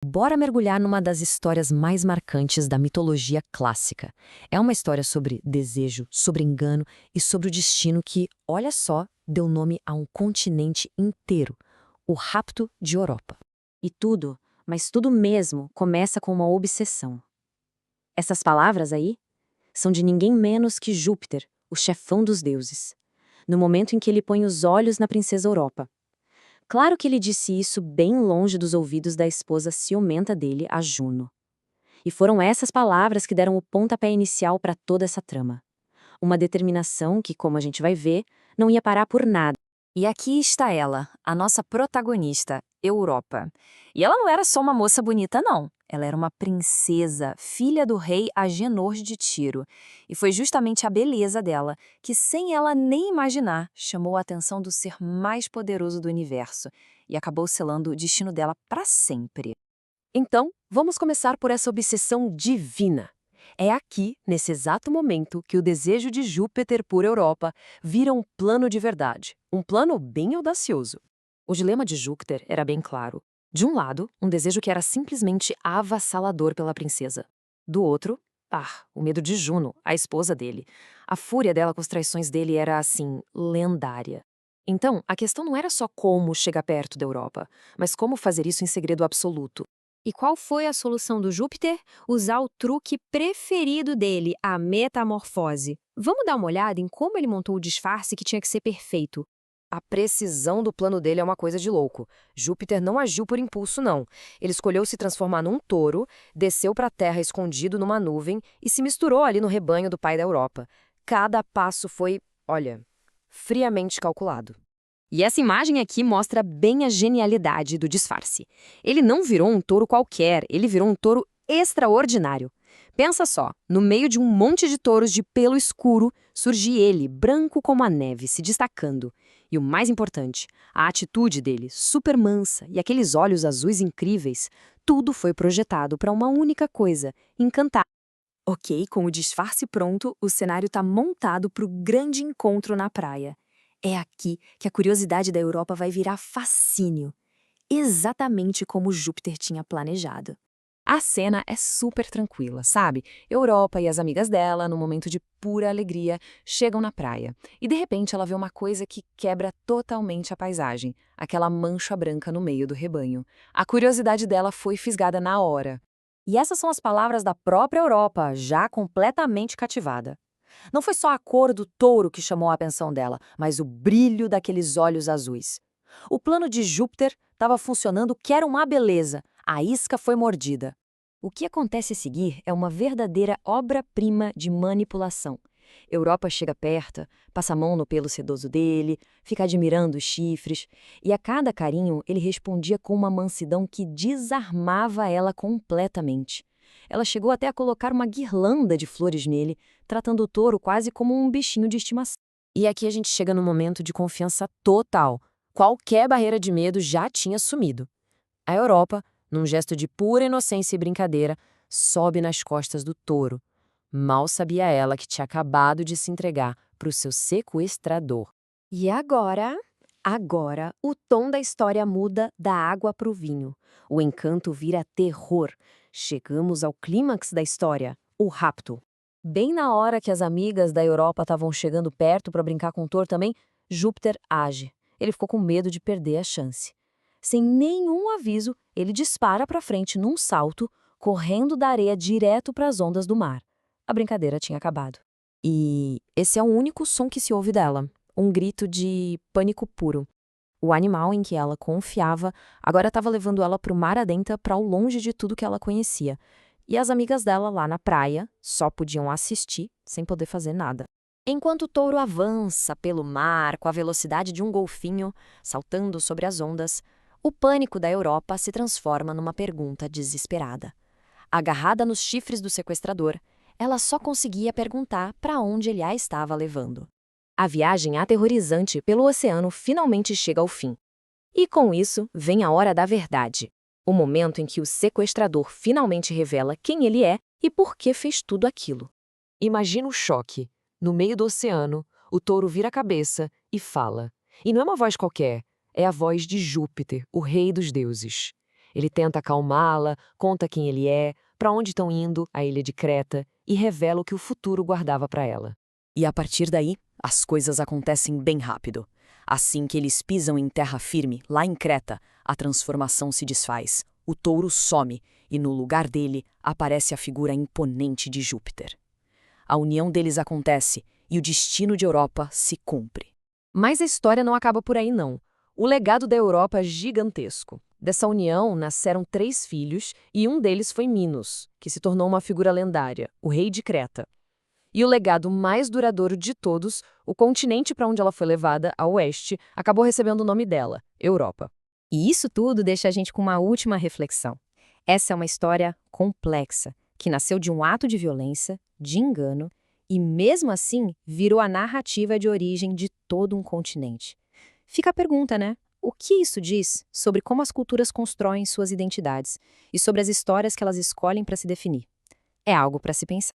Bora mergulhar numa das histórias mais marcantes da mitologia clássica. É uma história sobre desejo, sobre engano e sobre o destino que, olha só, deu nome a um continente inteiro, o rapto de Europa. E tudo, mas tudo mesmo, começa com uma obsessão. Essas palavras aí são de ninguém menos que Júpiter, o chefão dos deuses, no momento em que ele põe os olhos na princesa Europa. Claro que ele disse isso bem longe dos ouvidos da esposa ciumenta dele, a Juno. E foram essas palavras que deram o pontapé inicial para toda essa trama. Uma determinação que, como a gente vai ver, não ia parar por nada. E aqui está ela, a nossa protagonista, Europa. E ela não era só uma moça bonita, não. Ela era uma princesa, filha do rei Agenor de Tiro. E foi justamente a beleza dela que, sem ela nem imaginar, chamou a atenção do ser mais poderoso do universo e acabou selando o destino dela para sempre. Então, vamos começar por essa obsessão divina. É aqui, nesse exato momento, que o desejo de Júpiter por Europa vira um plano de verdade, um plano bem audacioso. O dilema de Júpiter era bem claro. De um lado, um desejo que era simplesmente avassalador pela princesa. Do outro, o medo de Juno, a esposa dele. A fúria dela com as traições dele era, assim, lendária. Então, a questão não era só como chegar perto da Europa, mas como fazer isso em segredo absoluto. E qual foi a solução do Júpiter? Usar o truque preferido dele, a metamorfose. Vamos dar uma olhada em como ele montou o disfarce que tinha que ser perfeito. A precisão do plano dele é uma coisa de louco. Júpiter não agiu por impulso, não. Ele escolheu se transformar num touro, desceu para a terra escondido numa nuvem e se misturou ali no rebanho do pai da Europa. Cada passo foi, olha, friamente calculado. E essa imagem aqui mostra bem a genialidade do disfarce. Ele não virou um touro qualquer, ele virou um touro extraordinário. Pensa só, no meio de um monte de touros de pelo escuro, surge ele, branco como a neve, se destacando. E o mais importante, a atitude dele, super mansa, e aqueles olhos azuis incríveis, tudo foi projetado para uma única coisa: encantar. Ok, com o disfarce pronto, o cenário está montado para o grande encontro na praia. É aqui que a curiosidade da Europa vai virar fascínio, exatamente como Júpiter tinha planejado. A cena é super tranquila, sabe? Europa e as amigas dela, num momento de pura alegria, chegam na praia. E de repente ela vê uma coisa que quebra totalmente a paisagem, aquela mancha branca no meio do rebanho. A curiosidade dela foi fisgada na hora. E essas são as palavras da própria Europa, já completamente cativada. Não foi só a cor do touro que chamou a atenção dela, mas o brilho daqueles olhos azuis. O plano de Júpiter estava funcionando que era uma beleza. A isca foi mordida. O que acontece a seguir é uma verdadeira obra-prima de manipulação. Europa chega perto, passa a mão no pelo sedoso dele, fica admirando os chifres, e a cada carinho ele respondia com uma mansidão que desarmava ela completamente. Ela chegou até a colocar uma guirlanda de flores nele, tratando o touro quase como um bichinho de estimação. E aqui a gente chega num momento de confiança total. Qualquer barreira de medo já tinha sumido. A Europa, num gesto de pura inocência e brincadeira, sobe nas costas do touro. Mal sabia ela que tinha acabado de se entregar para o seu sequestrador. E agora? Agora, o tom da história muda da água para o vinho. O encanto vira terror. Chegamos ao clímax da história, o rapto. Bem na hora que as amigas da Europa estavam chegando perto para brincar com o touro também, Júpiter age. Ele ficou com medo de perder a chance. Sem nenhum aviso, ele dispara para frente num salto, correndo da areia direto para as ondas do mar. A brincadeira tinha acabado. E esse é o único som que se ouve dela, um grito de pânico puro. O animal em que ela confiava agora estava levando ela para o mar adentro, para o longe de tudo que ela conhecia. E as amigas dela lá na praia só podiam assistir, sem poder fazer nada. Enquanto o touro avança pelo mar com a velocidade de um golfinho, saltando sobre as ondas, o pânico da Europa se transforma numa pergunta desesperada. Agarrada nos chifres do sequestrador, ela só conseguia perguntar para onde ele a estava levando. A viagem aterrorizante pelo oceano finalmente chega ao fim. E com isso vem a hora da verdade. O momento em que o sequestrador finalmente revela quem ele é e por que fez tudo aquilo. Imagina o choque. No meio do oceano, o touro vira a cabeça e fala. E não é uma voz qualquer, é a voz de Júpiter, o rei dos deuses. Ele tenta acalmá-la, conta quem ele é, para onde estão indo, a ilha de Creta, e revela o que o futuro guardava para ela. E a partir daí, as coisas acontecem bem rápido. Assim que eles pisam em terra firme, lá em Creta, a transformação se desfaz. O touro some e no lugar dele aparece a figura imponente de Júpiter. A união deles acontece e o destino de Europa se cumpre. Mas a história não acaba por aí, não. O legado da Europa é gigantesco. Dessa união nasceram 3 filhos e um deles foi Minos, que se tornou uma figura lendária, o rei de Creta. E o legado mais duradouro de todos, o continente para onde ela foi levada, a oeste, acabou recebendo o nome dela, Europa. E isso tudo deixa a gente com uma última reflexão. Essa é uma história complexa, que nasceu de um ato de violência, de engano, e mesmo assim virou a narrativa de origem de todo um continente. Fica a pergunta, né? O que isso diz sobre como as culturas constroem suas identidades e sobre as histórias que elas escolhem para se definir? É algo para se pensar.